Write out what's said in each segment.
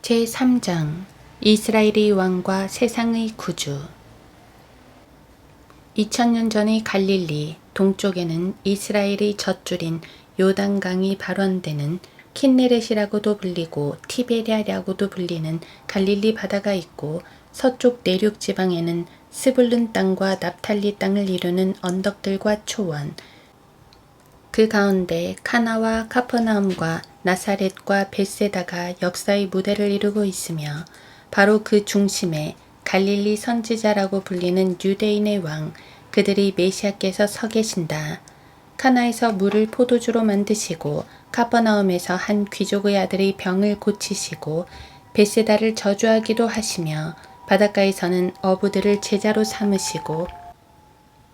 제3장 이스라엘의 왕과 세상의 구주. 2000년 전의 갈릴리 동쪽에는 이스라엘의 젖줄인 요단강이 발원되는 킨네렛이라고도 불리고 티베리아라고도 불리는 갈릴리 바다가 있고, 서쪽 내륙 지방에는 스불룬 땅과 납탈리 땅을 이루는 언덕들과 초원, 그 가운데 카나와 카퍼나움과 나사렛과 벳세다가 역사의 무대를 이루고 있으며, 바로 그 중심에 갈릴리 선지자라고 불리는 유대인의 왕, 그들이 메시아께서 서 계신다. 카나에서 물을 포도주로 만드시고, 카퍼나움에서 한 귀족의 아들의 병을 고치시고, 벳세다를 저주하기도 하시며, 바닷가에서는 어부들을 제자로 삼으시고,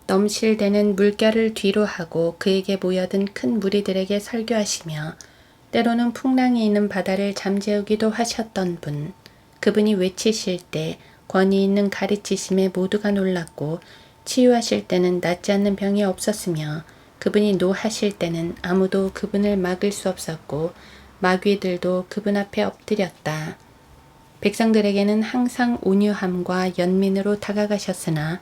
넘실대는 물결을 뒤로 하고 그에게 모여든 큰 무리들에게 설교하시며, 때로는 풍랑이 있는 바다를 잠재우기도 하셨던 분, 그분이 외치실 때 권위 있는 가르치심에 모두가 놀랐고, 치유하실 때는 낫지 않는 병이 없었으며, 그분이 노하실 때는 아무도 그분을 막을 수 없었고, 마귀들도 그분 앞에 엎드렸다. 백성들에게는 항상 온유함과 연민으로 다가가셨으나,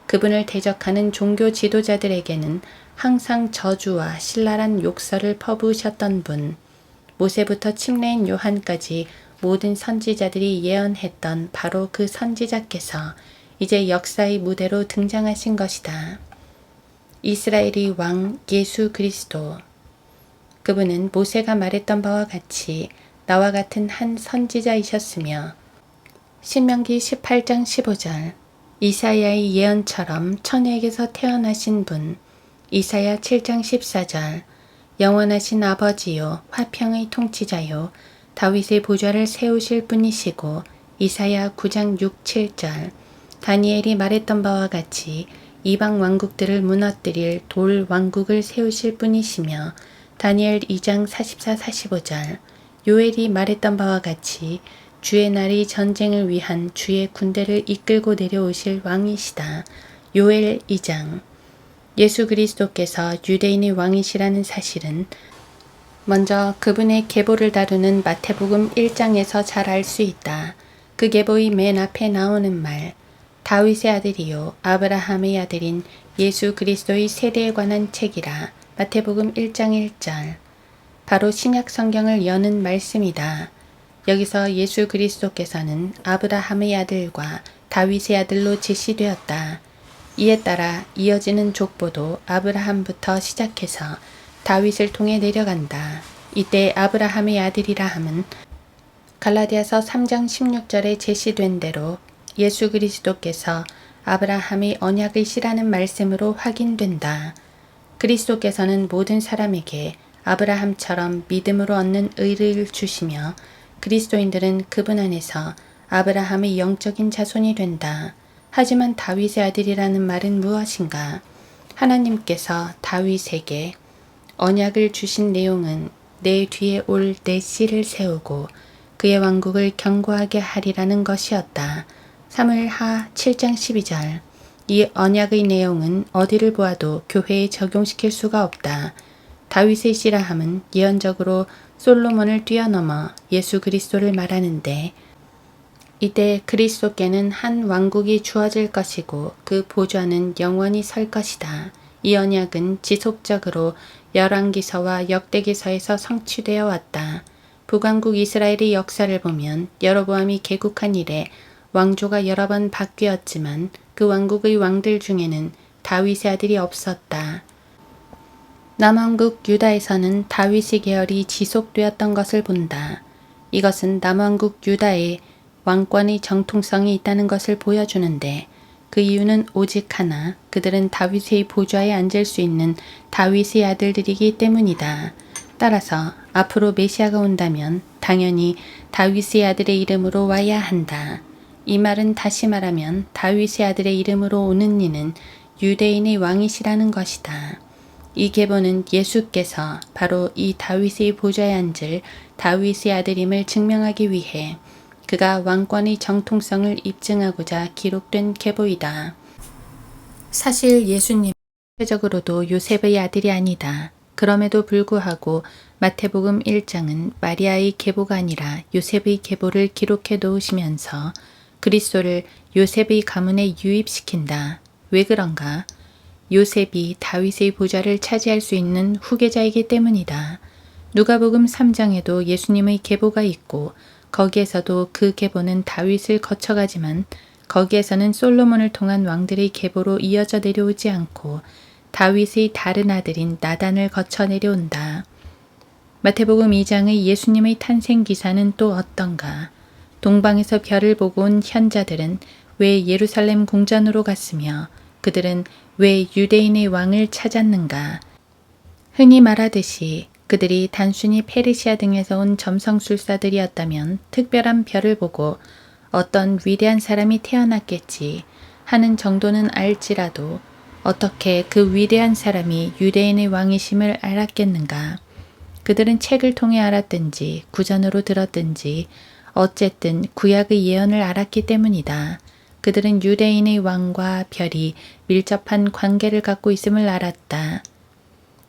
그분을 대적하는 종교 지도자들에게는 항상 저주와 신랄한 욕설을 퍼부으셨던 분, 모세부터 침례인 요한까지 모든 선지자들이 예언했던 바로 그 선지자께서 이제 역사의 무대로 등장하신 것이다. 이스라엘의 왕 예수 그리스도. 그분은 모세가 말했던 바와 같이 나와 같은 한 선지자이셨으며, 신명기 18장 15절 이사야의 예언처럼 처녀에게서 태어나신 분, 이사야 7장 14절 영원하신 아버지요 화평의 통치자요 다윗의 보좌를 세우실 분이시고, 이사야 9장 6, 7절 다니엘이 말했던 바와 같이 이방 왕국들을 무너뜨릴 돌 왕국을 세우실 분이시며, 다니엘 2장 44, 45절 요엘이 말했던 바와 같이 주의 날이 전쟁을 위한 주의 군대를 이끌고 내려오실 왕이시다. 요엘 2장. 예수 그리스도께서 유대인의 왕이시라는 사실은 먼저 그분의 계보를 다루는 마태복음 1장에서 잘 알 수 있다. 그 계보의 맨 앞에 나오는 말, 다윗의 아들이요 아브라함의 아들인 예수 그리스도의 세대에 관한 책이라. 마태복음 1장 1절. 바로 신약 성경을 여는 말씀이다. 여기서 예수 그리스도께서는 아브라함의 아들과 다윗의 아들로 제시되었다. 이에 따라 이어지는 족보도 아브라함부터 시작해서 다윗을 통해 내려간다. 이때 아브라함의 아들이라 함은 갈라디아서 3장 16절에 제시된 대로 예수 그리스도께서 아브라함의 언약의 씨라는 말씀으로 확인된다. 그리스도께서는 모든 사람에게 아브라함처럼 믿음으로 얻는 의를 주시며, 그리스도인들은 그분 안에서 아브라함의 영적인 자손이 된다. 하지만 다윗의 아들이라는 말은 무엇인가? 하나님께서 다윗에게 언약을 주신 내용은 내 뒤에 올 내 씨를 세우고 그의 왕국을 견고하게 하리라는 것이었다. 사무엘하 7장 12절. 이 언약의 내용은 어디를 보아도 교회에 적용시킬 수가 없다. 다윗의 씨라 함은 예언적으로 솔로몬을 뛰어넘어 예수 그리스도를 말하는데, 이때 그리스도께는 한 왕국이 주어질 것이고 그 보좌는 영원히 설 것이다. 이 언약은 지속적으로 열왕기서와 역대기서에서 성취되어 왔다. 북왕국 이스라엘의 역사를 보면 여로보암이 개국한 이래 왕조가 여러 번 바뀌었지만 그 왕국의 왕들 중에는 다윗의 아들이 없었다. 남왕국 유다에서는 다윗의 계열이 지속되었던 것을 본다. 이것은 남왕국 유다에 왕권의 정통성이 있다는 것을 보여주는데, 그 이유는 오직 하나, 그들은 다윗의 보좌에 앉을 수 있는 다윗의 아들들이기 때문이다. 따라서 앞으로 메시아가 온다면 당연히 다윗의 아들의 이름으로 와야 한다. 이 말은 다시 말하면 다윗의 아들의 이름으로 오는 이는 유대인의 왕이시라는 것이다. 이 계보는 예수께서 바로 이 다윗의 보좌에 앉을 다윗의 아들임을 증명하기 위해 그가 왕권의 정통성을 입증하고자 기록된 계보이다. 사실 예수님은 실제적으로도 요셉의 아들이 아니다. 그럼에도 불구하고 마태복음 1장은 마리아의 계보가 아니라 요셉의 계보를 기록해 놓으시면서 그리스도를 요셉의 가문에 유입시킨다. 왜 그런가? 요셉이 다윗의 보좌를 차지할 수 있는 후계자이기 때문이다. 누가복음 3장에도 예수님의 계보가 있고 거기에서도 그 계보는 다윗을 거쳐가지만 거기에서는 솔로몬을 통한 왕들의 계보로 이어져 내려오지 않고 다윗의 다른 아들인 나단을 거쳐 내려온다. 마태복음 2장의 예수님의 탄생 기사는 또 어떤가? 동방에서 별을 보고 온 현자들은 왜 예루살렘 궁전으로 갔으며 그들은 왜 유대인의 왕을 찾았는가? 흔히 말하듯이 그들이 단순히 페르시아 등에서 온 점성술사들이었다면 특별한 별을 보고 어떤 위대한 사람이 태어났겠지 하는 정도는 알지라도 어떻게 그 위대한 사람이 유대인의 왕이심을 알았겠는가? 그들은 책을 통해 알았든지 구전으로 들었든지 어쨌든 구약의 예언을 알았기 때문이다. 그들은 유대인의 왕과 별이 밀접한 관계를 갖고 있음을 알았다.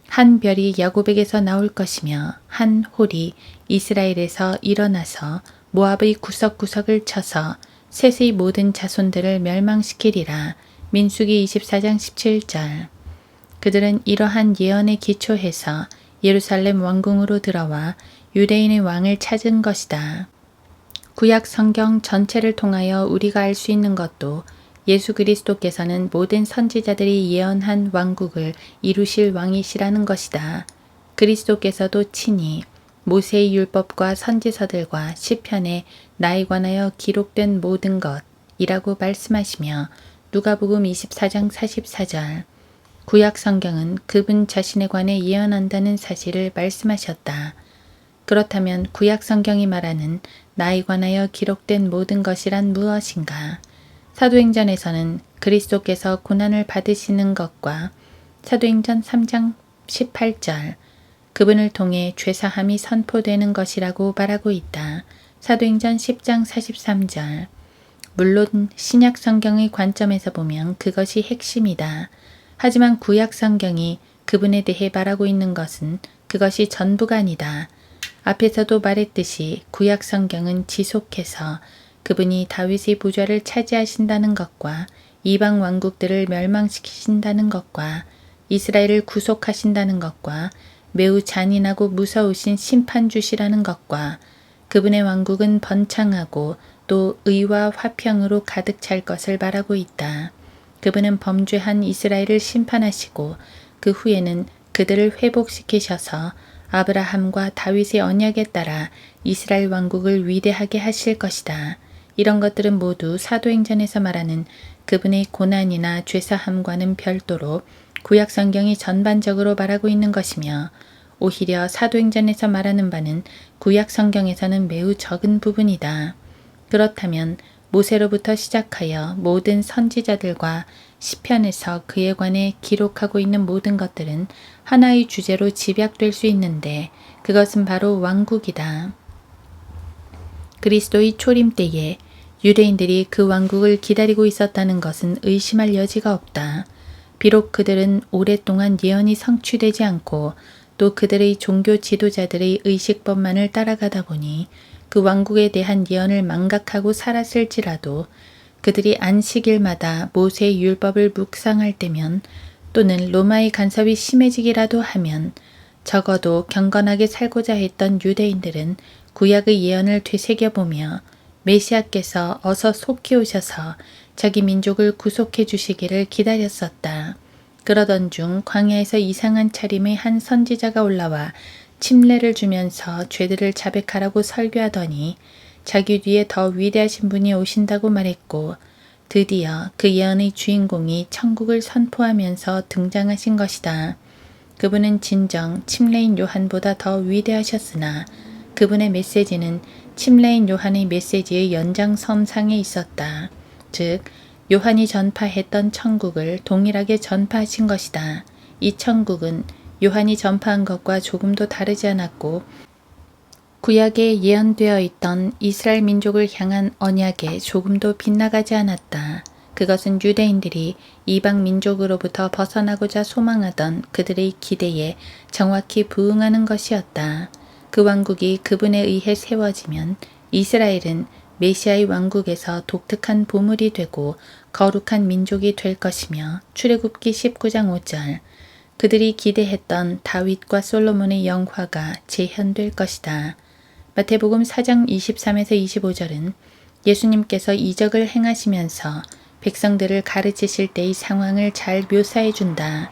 한 별이 야곱에게서 나올 것이며 한 홀이 이스라엘에서 일어나서 모압의 구석구석을 쳐서 셋의 모든 자손들을 멸망시키리라. 민수기 24장 17절. 그들은 이러한 예언에 기초해서 예루살렘 왕궁으로 들어와 유대인의 왕을 찾은 것이다. 구약 성경 전체를 통하여 우리가 알 수 있는 것도 예수 그리스도께서는 모든 선지자들이 예언한 왕국을 이루실 왕이시라는 것이다. 그리스도께서도 친히 모세의 율법과 선지서들과 시편에 나에 관하여 기록된 모든 것이라고 말씀하시며 누가복음 24장 44절 구약 성경은 그분 자신에 관해 예언한다는 사실을 말씀하셨다. 그렇다면 구약 성경이 말하는 나에 관하여 기록된 모든 것이란 무엇인가? 사도행전에서는 그리스도께서 고난을 받으시는 것과 사도행전 3장 18절 그분을 통해 죄사함이 선포되는 것이라고 말하고 있다. 사도행전 10장 43절 물론 신약 성경의 관점에서 보면 그것이 핵심이다. 하지만 구약 성경이 그분에 대해 말하고 있는 것은 그것이 전부가 아니다. 앞에서도 말했듯이 구약 성경은 지속해서 그분이 다윗의 보좌를 차지하신다는 것과 이방 왕국들을 멸망시키신다는 것과 이스라엘을 구속하신다는 것과 매우 잔인하고 무서우신 심판주시라는 것과 그분의 왕국은 번창하고 또 의와 화평으로 가득 찰 것을 말하고 있다. 그분은 범죄한 이스라엘을 심판하시고 그 후에는 그들을 회복시키셔서 아브라함과 다윗의 언약에 따라 이스라엘 왕국을 위대하게 하실 것이다. 이런 것들은 모두 사도행전에서 말하는 그분의 고난이나 죄사함과는 별도로 구약 성경이 전반적으로 말하고 있는 것이며 오히려 사도행전에서 말하는 바는 구약 성경에서는 매우 적은 부분이다. 그렇다면 모세로부터 시작하여 모든 선지자들과 시편에서 그에 관해 기록하고 있는 모든 것들은 하나의 주제로 집약될 수 있는데 그것은 바로 왕국이다. 그리스도의 초림 때에 유대인들이 그 왕국을 기다리고 있었다는 것은 의심할 여지가 없다. 비록 그들은 오랫동안 예언이 성취되지 않고 또 그들의 종교 지도자들의 의식법만을 따라가다 보니 그 왕국에 대한 예언을 망각하고 살았을지라도 그들이 안식일마다 모세의 율법을 묵상할 때면 또는 로마의 간섭이 심해지기라도 하면 적어도 경건하게 살고자 했던 유대인들은 구약의 예언을 되새겨보며 메시아께서 어서 속히 오셔서 자기 민족을 구속해 주시기를 기다렸었다. 그러던 중 광야에서 이상한 차림의 한 선지자가 올라와 침례를 주면서 죄들을 자백하라고 설교하더니 자기 뒤에 더 위대하신 분이 오신다고 말했고 드디어 그 예언의 주인공이 천국을 선포하면서 등장하신 것이다. 그분은 진정 침례인 요한보다 더 위대하셨으나 그분의 메시지는 침례인 요한의 메시지의 연장선상에 있었다. 즉 요한이 전파했던 천국을 동일하게 전파하신 것이다. 이 천국은 요한이 전파한 것과 조금도 다르지 않았고 구약에 예언되어 있던 이스라엘 민족을 향한 언약에 조금도 빗나가지 않았다. 그것은 유대인들이 이방 민족으로부터 벗어나고자 소망하던 그들의 기대에 정확히 부응하는 것이었다. 그 왕국이 그분에 의해 세워지면 이스라엘은 메시아의 왕국에서 독특한 보물이 되고 거룩한 민족이 될 것이며 출애굽기 19장 5절 그들이 기대했던 다윗과 솔로몬의 영화가 재현될 것이다. 마태복음 4장 23에서 25절은 예수님께서 이적을 행하시면서 백성들을 가르치실 때의 상황을 잘 묘사해 준다.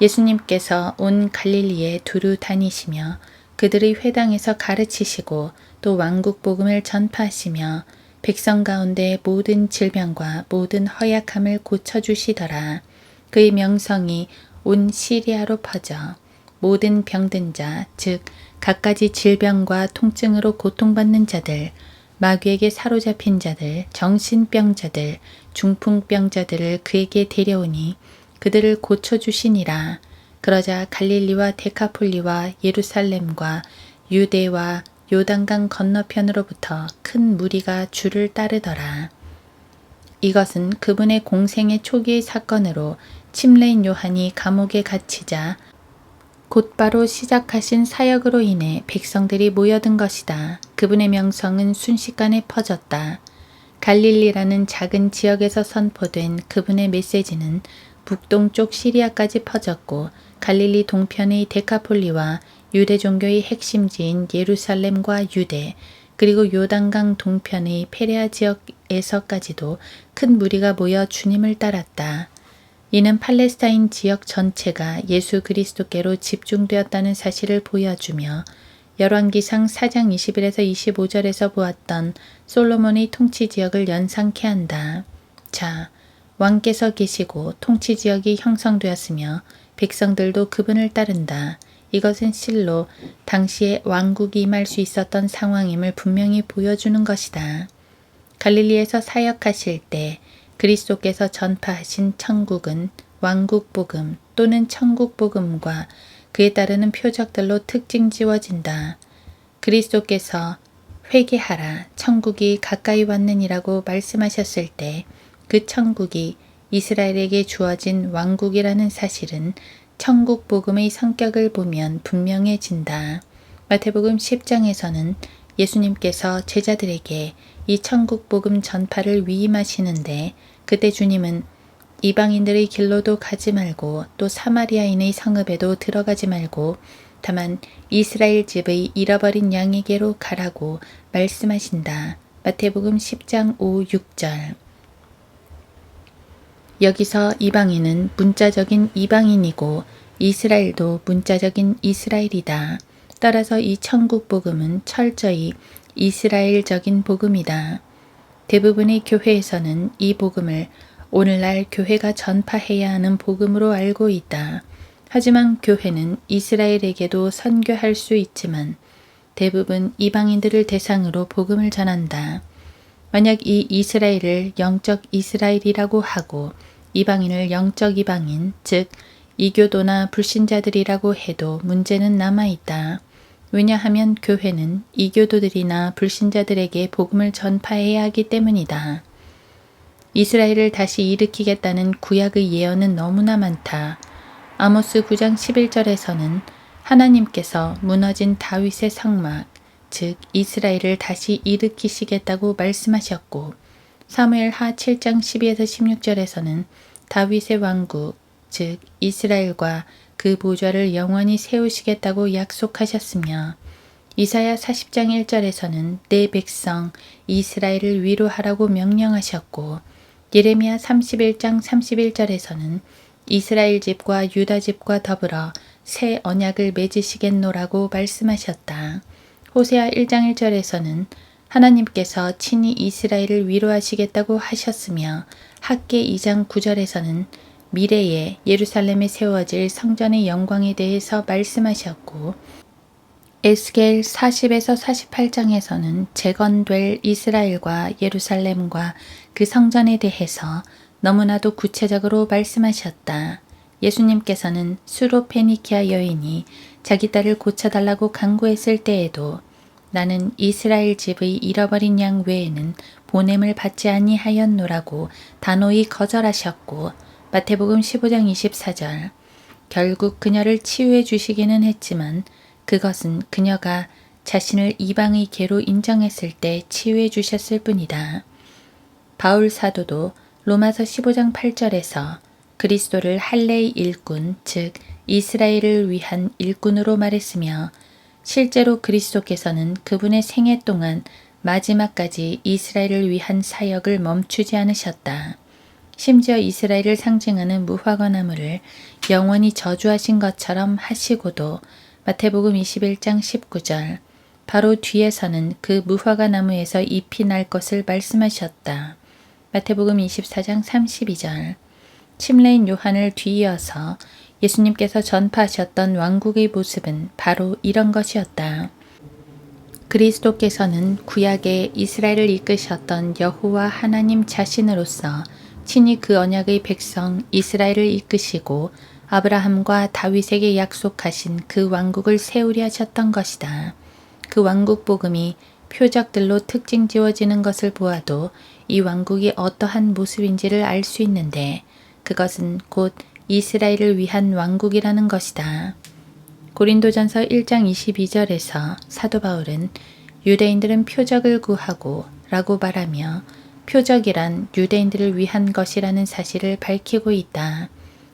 예수님께서 온 갈릴리에 두루 다니시며 그들의 회당에서 가르치시고 또 왕국 복음을 전파하시며 백성 가운데 모든 질병과 모든 허약함을 고쳐주시더라. 그의 명성이 온 시리아로 퍼져 모든 병든 자, 즉 갖가지 질병과 통증으로 고통받는 자들, 마귀에게 사로잡힌 자들, 정신병자들, 중풍병자들을 그에게 데려오니 그들을 고쳐주시니라. 그러자 갈릴리와 데카폴리와 예루살렘과 유대와 요단강 건너편으로부터 큰 무리가 주를 따르더라. 이것은 그분의 공생의 초기의 사건으로 침례인 요한이 감옥에 갇히자 곧바로 시작하신 사역으로 인해 백성들이 모여든 것이다. 그분의 명성은 순식간에 퍼졌다. 갈릴리라는 작은 지역에서 선포된 그분의 메시지는 북동쪽 시리아까지 퍼졌고 갈릴리 동편의 데카폴리와 유대 종교의 핵심지인 예루살렘과 유대 그리고 요단강 동편의 페레아 지역에서까지도 큰 무리가 모여 주님을 따랐다. 이는 팔레스타인 지역 전체가 예수 그리스도께로 집중되었다는 사실을 보여주며 열왕기상 4장 21에서 25절에서 보았던 솔로몬의 통치 지역을 연상케 한다. 자, 왕께서 계시고 통치 지역이 형성되었으며 백성들도 그분을 따른다. 이것은 실로 당시에 왕국이 임할 수 있었던 상황임을 분명히 보여주는 것이다. 갈릴리에서 사역하실 때 그리스도께서 전파하신 천국은 왕국 복음 또는 천국 복음과 그에 따르는 표적들로 특징 지워진다. 그리스도께서 회개하라 천국이 가까이 왔느니라고 말씀하셨을 때 그 천국이 이스라엘에게 주어진 왕국이라는 사실은 천국 복음의 성격을 보면 분명해진다. 마태복음 10장에서는 예수님께서 제자들에게 이 천국 복음 전파를 위임하시는데 그때 주님은 이방인들의 길로도 가지 말고 또 사마리아인의 성읍에도 들어가지 말고 다만 이스라엘 집의 잃어버린 양에게로 가라고 말씀하신다. 마태복음 10장 5, 6절 여기서 이방인은 문자적인 이방인이고 이스라엘도 문자적인 이스라엘이다. 따라서 이 천국 복음은 철저히 이스라엘적인 복음이다. 대부분의 교회에서는 이 복음을 오늘날 교회가 전파해야 하는 복음으로 알고 있다. 하지만 교회는 이스라엘에게도 선교할 수 있지만 대부분 이방인들을 대상으로 복음을 전한다. 만약 이 이스라엘을 영적 이스라엘이라고 하고 이방인을 영적 이방인, 즉 이교도나 불신자들이라고 해도 문제는 남아있다. 왜냐하면 교회는 이교도들이나 불신자들에게 복음을 전파해야 하기 때문이다. 이스라엘을 다시 일으키겠다는 구약의 예언은 너무나 많다. 아모스 9장 11절에서는 하나님께서 무너진 다윗의 성막, 즉 이스라엘을 다시 일으키시겠다고 말씀하셨고 사무엘하 7장 12에서 16절에서는 다윗의 왕국, 즉 이스라엘과 그 보좌를 영원히 세우시겠다고 약속하셨으며 이사야 40장 1절에서는 내 백성 이스라엘을 위로하라고 명령하셨고 예레미야 31장 31절에서는 이스라엘 집과 유다 집과 더불어 새 언약을 맺으시겠노라고 말씀하셨다. 호세아 1장 1절에서는 하나님께서 친히 이스라엘을 위로하시겠다고 하셨으며 학개 2장 9절에서는 미래에 예루살렘에 세워질 성전의 영광에 대해서 말씀하셨고 에스겔 40에서 48장에서는 재건될 이스라엘과 예루살렘과 그 성전에 대해서 너무나도 구체적으로 말씀하셨다. 예수님께서는 수로페니키아 여인이 자기 딸을 고쳐달라고 간구했을 때에도 나는 이스라엘 집의 잃어버린 양 외에는 보냄을 받지 아니하였노라고 단호히 거절하셨고 마태복음 15장 24절 결국 그녀를 치유해 주시기는 했지만 그것은 그녀가 자신을 이방의 개로 인정했을 때 치유해 주셨을 뿐이다. 바울 사도도 로마서 15장 8절에서 그리스도를 할례의 일꾼, 즉 이스라엘을 위한 일꾼으로 말했으며 실제로 그리스도께서는 그분의 생애 동안 마지막까지 이스라엘을 위한 사역을 멈추지 않으셨다. 심지어 이스라엘을 상징하는 무화과 나무를 영원히 저주하신 것처럼 하시고도 마태복음 21장 19절 바로 뒤에서는 그 무화과 나무에서 잎이 날 것을 말씀하셨다. 마태복음 24장 32절 침례인 요한을 뒤이어서 예수님께서 전파하셨던 왕국의 모습은 바로 이런 것이었다. 그리스도께서는 구약에 이스라엘을 이끄셨던 여호와 하나님 자신으로서 친히 그 언약의 백성 이스라엘을 이끄시고 아브라함과 다윗에게 약속하신 그 왕국을 세우려 하셨던 것이다. 그 왕국 복음이 표적들로 특징 지어지는 것을 보아도 이 왕국이 어떠한 모습인지를 알 수 있는데 그것은 곧 이스라엘을 위한 왕국이라는 것이다. 고린도전서 1장 22절에서 사도 바울은 유대인들은 표적을 구하고 라고 말하며 표적이란 유대인들을 위한 것이라는 사실을 밝히고 있다.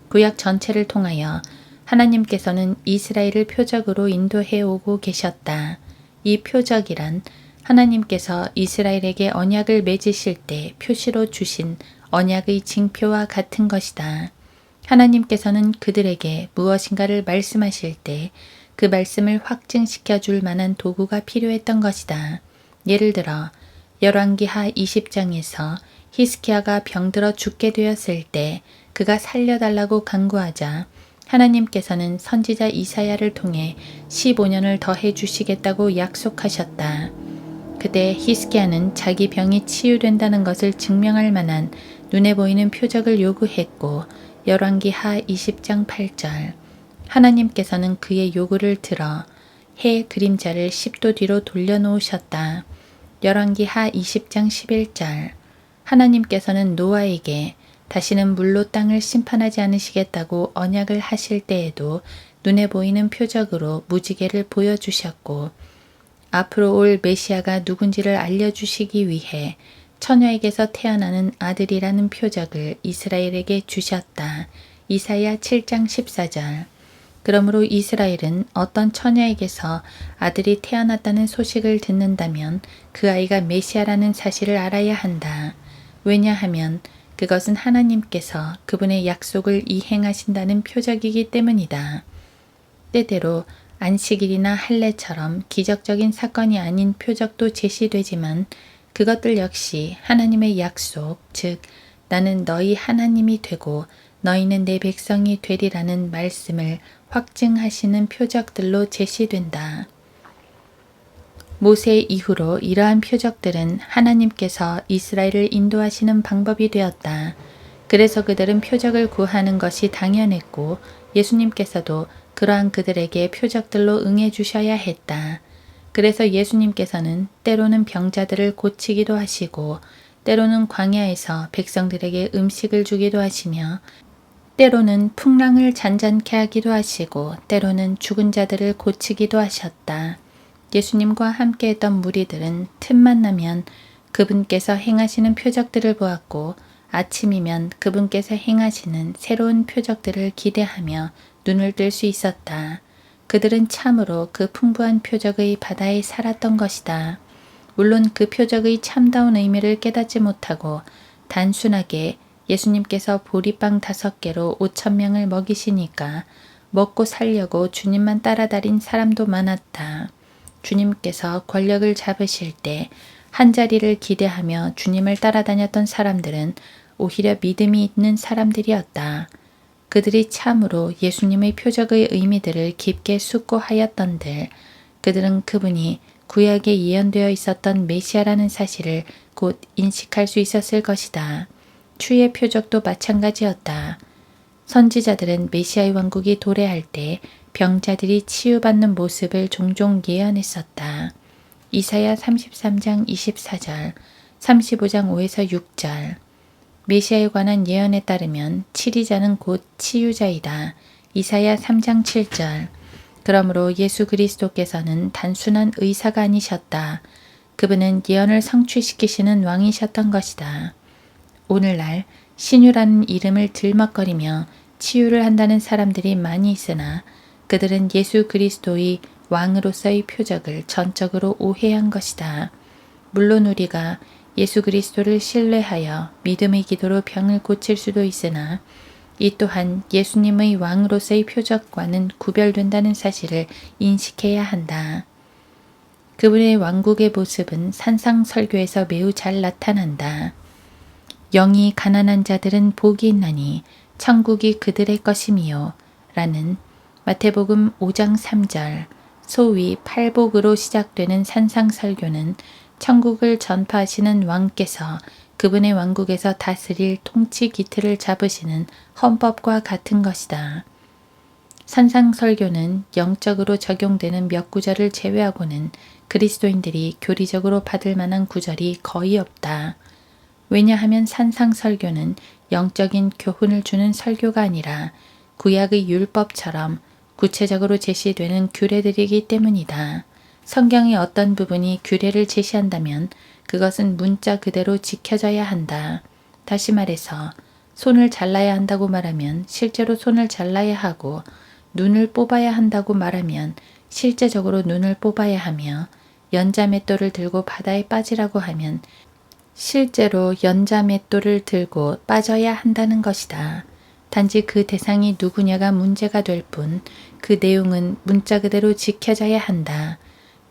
구약 전체를 통하여 하나님께서는 이스라엘을 표적으로 인도해 오고 계셨다. 이 표적이란 하나님께서 이스라엘에게 언약을 맺으실 때 표시로 주신 언약의 징표와 같은 것이다. 하나님께서는 그들에게 무엇인가를 말씀하실 때 그 말씀을 확증시켜 줄 만한 도구가 필요했던 것이다. 예를 들어 열왕기하 20장에서 히스기야가 병들어 죽게 되었을 때 그가 살려달라고 간구하자 하나님께서는 선지자 이사야를 통해 15년을 더해 주시겠다고 약속하셨다. 그때 히스기야는 자기 병이 치유된다는 것을 증명할 만한 눈에 보이는 표적을 요구했고 열왕기하 20장 8절 하나님께서는 그의 요구를 들어 해 그림자를 10도 뒤로 돌려놓으셨다. 열왕기하 20장 11절 하나님께서는 노아에게 다시는 물로 땅을 심판하지 않으시겠다고 언약을 하실 때에도 눈에 보이는 표적으로 무지개를 보여주셨고 앞으로 올 메시아가 누군지를 알려주시기 위해 처녀에게서 태어나는 아들이라는 표적을 이스라엘에게 주셨다. 이사야 7장 14절 그러므로 이스라엘은 어떤 처녀에게서 아들이 태어났다는 소식을 듣는다면 그 아이가 메시아라는 사실을 알아야 한다. 왜냐하면 그것은 하나님께서 그분의 약속을 이행하신다는 표적이기 때문이다. 때때로 안식일이나 할례처럼 기적적인 사건이 아닌 표적도 제시되지만 그것들 역시 하나님의 약속, 즉 나는 너희 하나님이 되고 너희는 내 백성이 되리라는 말씀을 확증하시는 표적들로 제시된다. 모세 이후로 이러한 표적들은 하나님께서 이스라엘을 인도하시는 방법이 되었다. 그래서 그들은 표적을 구하는 것이 당연했고 예수님께서도 그러한 그들에게 표적들로 응해 주셔야 했다. 그래서 예수님께서는 때로는 병자들을 고치기도 하시고 때로는 광야에서 백성들에게 음식을 주기도 하시며 때로는 풍랑을 잔잔케 하기도 하시고 때로는 죽은 자들을 고치기도 하셨다. 예수님과 함께했던 무리들은 틈만 나면 그분께서 행하시는 표적들을 보았고 아침이면 그분께서 행하시는 새로운 표적들을 기대하며 눈을 뜰 수 있었다. 그들은 참으로 그 풍부한 표적의 바다에 살았던 것이다. 물론 그 표적의 참다운 의미를 깨닫지 못하고 단순하게 예수님께서 보리빵 5개로 5,000명을 먹이시니까 먹고 살려고 주님만 따라다닌 사람도 많았다. 주님께서 권력을 잡으실 때 한자리를 기대하며 주님을 따라다녔던 사람들은 오히려 믿음이 있는 사람들이었다. 그들이 참으로 예수님의 표적의 의미들을 깊게 숙고하였던들 그들은 그분이 구약에 예언되어 있었던 메시아라는 사실을 곧 인식할 수 있었을 것이다. 추의 표적도 마찬가지였다. 선지자들은 메시아의 왕국이 도래할 때 병자들이 치유받는 모습을 종종 예언했었다. 이사야 33장 24절, 35장 5에서 6절. 메시아에 관한 예언에 따르면 치리자는 곧 치유자이다. 이사야 3장 7절. 그러므로 예수 그리스도께서는 단순한 의사가 아니셨다. 그분은 예언을 성취시키시는 왕이셨던 것이다. 오늘날 신유라는 이름을 들먹거리며 치유를 한다는 사람들이 많이 있으나 그들은 예수 그리스도의 왕으로서의 표적을 전적으로 오해한 것이다. 물론 우리가 예수 그리스도를 신뢰하여 믿음의 기도로 병을 고칠 수도 있으나 이 또한 예수님의 왕으로서의 표적과는 구별된다는 사실을 인식해야 한다. 그분의 왕국의 모습은 산상설교에서 매우 잘 나타난다. 영이 가난한 자들은 복이 있나니 천국이 그들의 것이미요 라는 마태복음 5장 3절, 소위 팔복으로 시작되는 산상설교는 천국을 전파하시는 왕께서 그분의 왕국에서 다스릴 통치 기틀을 잡으시는 헌법과 같은 것이다. 산상설교는 영적으로 적용되는 몇 구절을 제외하고는 그리스도인들이 교리적으로 받을 만한 구절이 거의 없다. 왜냐하면 산상설교는 영적인 교훈을 주는 설교가 아니라 구약의 율법처럼 구체적으로 제시되는 규례들이기 때문이다. 성경의 어떤 부분이 규례를 제시한다면 그것은 문자 그대로 지켜져야 한다. 다시 말해서 손을 잘라야 한다고 말하면 실제로 손을 잘라야 하고 눈을 뽑아야 한다고 말하면 실제적으로 눈을 뽑아야 하며 연자맷돌을 들고 바다에 빠지라고 하면 실제로 연자맷돌을 들고 빠져야 한다는 것이다. 단지 그 대상이 누구냐가 문제가 될 뿐 그 내용은 문자 그대로 지켜져야 한다.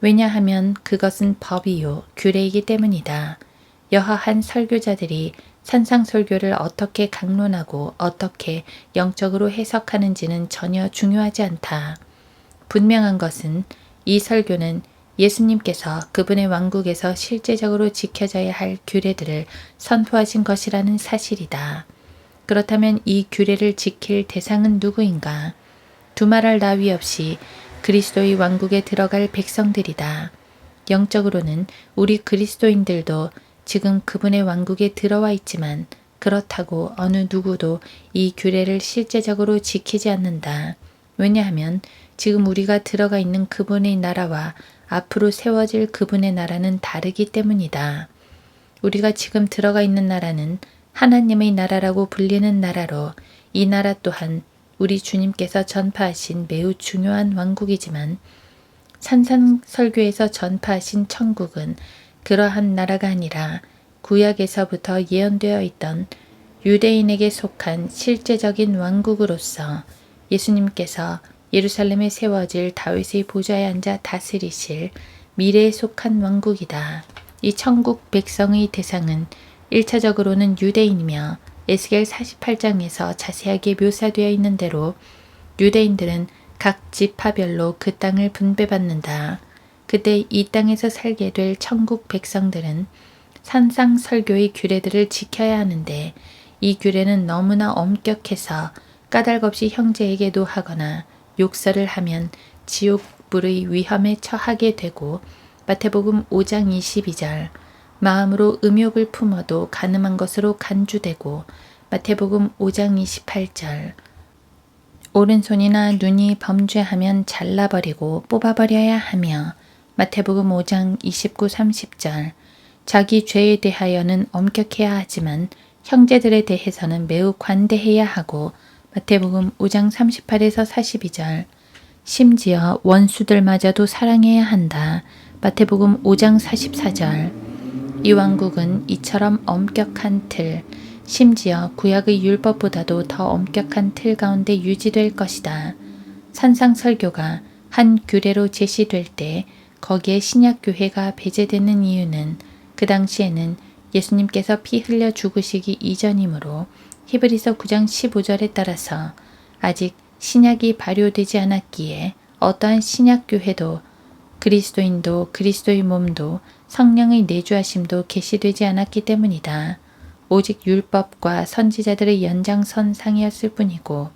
왜냐하면 그것은 법이요 규례이기 때문이다. 여하한 설교자들이 산상설교를 어떻게 강론하고 어떻게 영적으로 해석하는지는 전혀 중요하지 않다. 분명한 것은 이 설교는 예수님께서 그분의 왕국에서 실제적으로 지켜져야 할 규례들을 선포하신 것이라는 사실이다. 그렇다면 이 규례를 지킬 대상은 누구인가? 두말할 나위 없이 그리스도의 왕국에 들어갈 백성들이다. 영적으로는 우리 그리스도인들도 지금 그분의 왕국에 들어와 있지만 그렇다고 어느 누구도 이 규례를 실제적으로 지키지 않는다. 왜냐하면 지금 우리가 들어가 있는 그분의 나라와 앞으로 세워질 그분의 나라는 다르기 때문이다. 우리가 지금 들어가 있는 나라는 하나님의 나라라고 불리는 나라로 이 나라 또한 우리 주님께서 전파하신 매우 중요한 왕국이지만 산상설교에서 전파하신 천국은 그러한 나라가 아니라 구약에서부터 예언되어 있던 유대인에게 속한 실제적인 왕국으로서 예수님께서 예루살렘에 세워질 다윗의 보좌에 앉아 다스리실 미래에 속한 왕국이다. 이 천국 백성의 대상은 1차적으로는 유대인이며 에스겔 48장에서 자세하게 묘사되어 있는 대로 유대인들은 각 지파별로 그 땅을 분배받는다. 그때 이 땅에서 살게 될 천국 백성들은 산상설교의 규례들을 지켜야 하는데 이 규례는 너무나 엄격해서 까닭없이 형제에게 노하거나 욕설을 하면 지옥불의 위험에 처하게 되고 마태복음 5장 22절 마음으로 음욕을 품어도 간음한 것으로 간주되고 마태복음 5장 28절 오른손이나 눈이 범죄하면 잘라버리고 뽑아버려야 하며 마태복음 5장 29, 30절 자기 죄에 대하여는 엄격해야 하지만 형제들에 대해서는 매우 관대해야 하고 마태복음 5장 38에서 42절 심지어 원수들마저도 사랑해야 한다. 마태복음 5장 44절 이 왕국은 이처럼 엄격한 틀, 심지어 구약의 율법보다도 더 엄격한 틀 가운데 유지될 것이다. 산상설교가 한 규례로 제시될 때 거기에 신약교회가 배제되는 이유는 그 당시에는 예수님께서 피 흘려 죽으시기 이전이므로 히브리서 9장 15절에 따라서 아직 신약이 발효되지 않았기에 어떠한 신약교회도 그리스도인도 그리스도의 몸도 성령의 내주하심도 계시되지 않았기 때문이다. 오직 율법과 선지자들의 연장선상이었을 뿐이고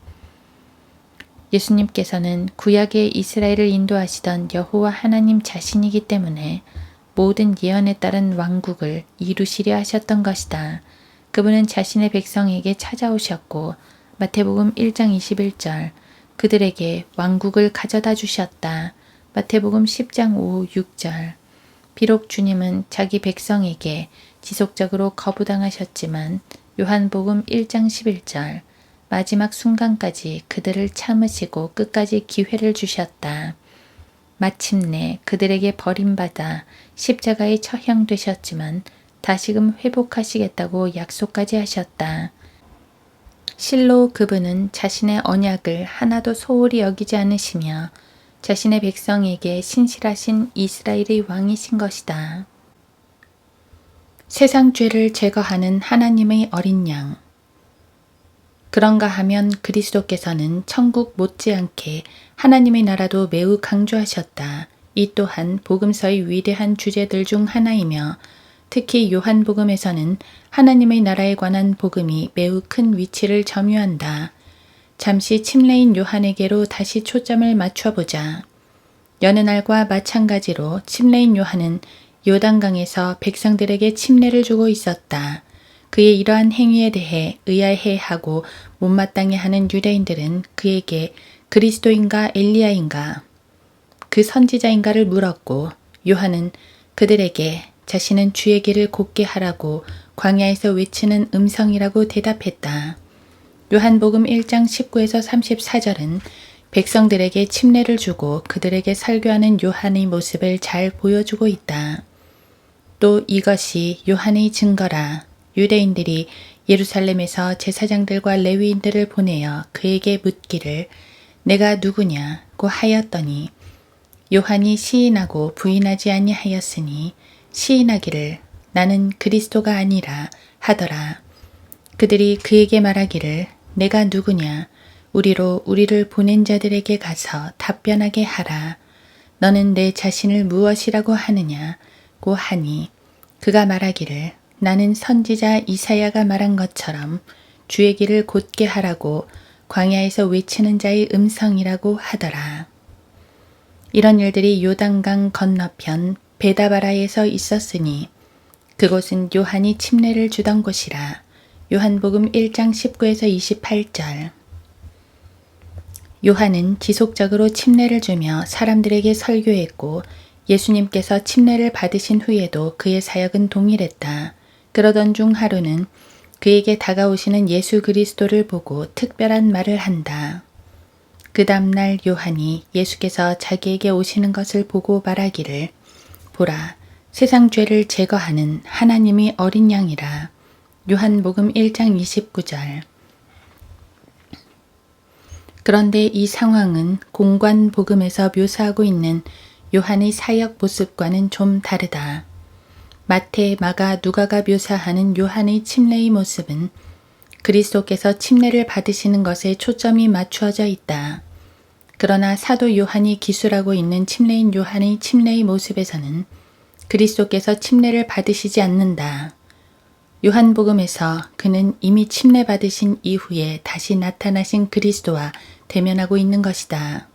예수님께서는 구약의 이스라엘을 인도하시던 여호와 하나님 자신이기 때문에 모든 예언에 따른 왕국을 이루시려 하셨던 것이다. 그분은 자신의 백성에게 찾아오셨고 마태복음 1장 21절 그들에게 왕국을 가져다 주셨다. 마태복음 10장 5, 6절 비록 주님은 자기 백성에게 지속적으로 거부당하셨지만 요한복음 1장 11절 마지막 순간까지 그들을 참으시고 끝까지 기회를 주셨다. 마침내 그들에게 버림받아 십자가에 처형되셨지만 다시금 회복하시겠다고 약속까지 하셨다. 실로 그분은 자신의 언약을 하나도 소홀히 여기지 않으시며 자신의 백성에게 신실하신 이스라엘의 왕이신 것이다. 세상 죄를 제거하는 하나님의 어린 양. 그런가 하면 그리스도께서는 천국 못지않게 하나님의 나라도 매우 강조하셨다. 이 또한 복음서의 위대한 주제들 중 하나이며 특히 요한복음에서는 하나님의 나라에 관한 복음이 매우 큰 위치를 점유한다. 잠시 침례인 요한에게로 다시 초점을 맞춰보자. 여느 날과 마찬가지로 침례인 요한은 요단강에서 백성들에게 침례를 주고 있었다. 그의 이러한 행위에 대해 의아해하고 못마땅해 하는 유대인들은 그에게 그리스도인가 엘리야인가 그 선지자인가를 물었고 요한은 그들에게 자신은 주의 길을 곧게 하라고 광야에서 외치는 음성이라고 대답했다. 요한복음 1장 19에서 34절은 백성들에게 침례를 주고 그들에게 설교하는 요한의 모습을 잘 보여주고 있다. 또 이것이 요한의 증거라. 유대인들이 예루살렘에서 제사장들과 레위인들을 보내어 그에게 묻기를 내가 누구냐고 하였더니 요한이 시인하고 부인하지 아니하였으니 시인하기를 나는 그리스도가 아니라 하더라. 그들이 그에게 말하기를 내가 누구냐 우리로 우리를 보낸 자들에게 가서 답변하게 하라. 너는 내 자신을 무엇이라고 하느냐고 하니 그가 말하기를 나는 선지자 이사야가 말한 것처럼 주의 길을 곧게 하라고 광야에서 외치는 자의 음성이라고 하더라. 이런 일들이 요단강 건너편 베다바라에서 있었으니 그곳은 요한이 침례를 주던 곳이라. 요한복음 1장 19에서 28절 요한은 지속적으로 침례를 주며 사람들에게 설교했고 예수님께서 침례를 받으신 후에도 그의 사역은 동일했다. 그러던 중 하루는 그에게 다가오시는 예수 그리스도를 보고 특별한 말을 한다. 그 다음날 요한이 예수께서 자기에게 오시는 것을 보고 말하기를 보라 세상 죄를 제거하는 하나님의 어린 양이라. 요한복음 1장 29절 그런데 이 상황은 공관복음에서 묘사하고 있는 요한의 사역 모습과는 좀 다르다. 마태, 마가, 누가가 묘사하는 요한의 침례의 모습은 그리스도께서 침례를 받으시는 것에 초점이 맞추어져 있다. 그러나 사도 요한이 기술하고 있는 침례인 요한의 침례의 모습에서는 그리스도께서 침례를 받으시지 않는다. 요한복음에서 그는 이미 침례 받으신 이후에 다시 나타나신 그리스도와 대면하고 있는 것이다.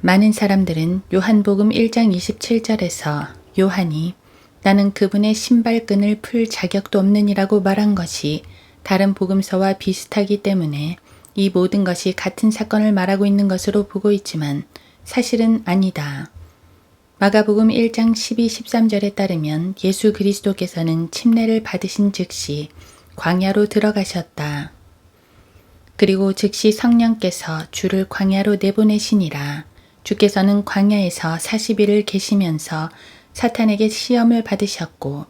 많은 사람들은 요한복음 1장 27절에서 요한이 나는 그분의 신발끈을 풀 자격도 없느니라고 말한 것이 다른 복음서와 비슷하기 때문에 이 모든 것이 같은 사건을 말하고 있는 것으로 보고 있지만 사실은 아니다. 마가복음 1장 12, 13절에 따르면 예수 그리스도께서는 침례를 받으신 즉시 광야로 들어가셨다. 그리고 즉시 성령께서 주를 광야로 내보내시니라. 주께서는 광야에서 40일을 계시면서 사탄에게 시험을 받으셨고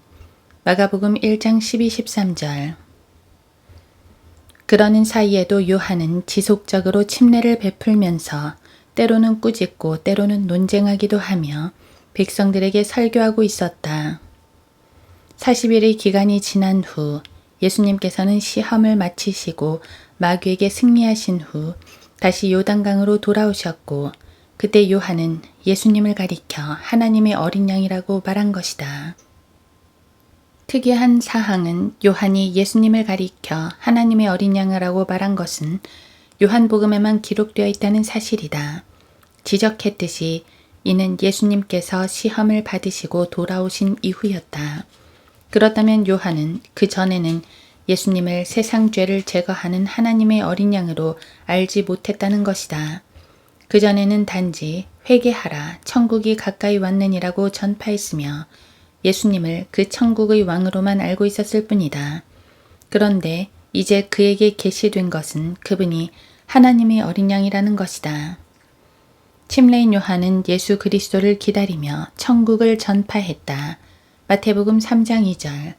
마가복음 1장 12, 13절 그러는 사이에도 요한은 지속적으로 침례를 베풀면서 때로는 꾸짖고 때로는 논쟁하기도 하며 백성들에게 설교하고 있었다. 40일의 기간이 지난 후 예수님께서는 시험을 마치시고 마귀에게 승리하신 후 다시 요단강으로 돌아오셨고 그때 요한은 예수님을 가리켜 하나님의 어린 양이라고 말한 것이다. 특이한 사항은 요한이 예수님을 가리켜 하나님의 어린 양이라고 말한 것은 요한복음에만 기록되어 있다는 사실이다. 지적했듯이 이는 예수님께서 시험을 받으시고 돌아오신 이후였다. 그렇다면 요한은 그 전에는 예수님을 세상 죄를 제거하는 하나님의 어린 양으로 알지 못했다는 것이다. 그 전에는 단지 회개하라, 천국이 가까이 왔느니라고 전파했으며 예수님을 그 천국의 왕으로만 알고 있었을 뿐이다. 그런데 이제 그에게 계시된 것은 그분이 하나님의 어린 양이라는 것이다. 침례인 요한은 예수 그리스도를 기다리며 천국을 전파했다. 마태복음 3장 2절.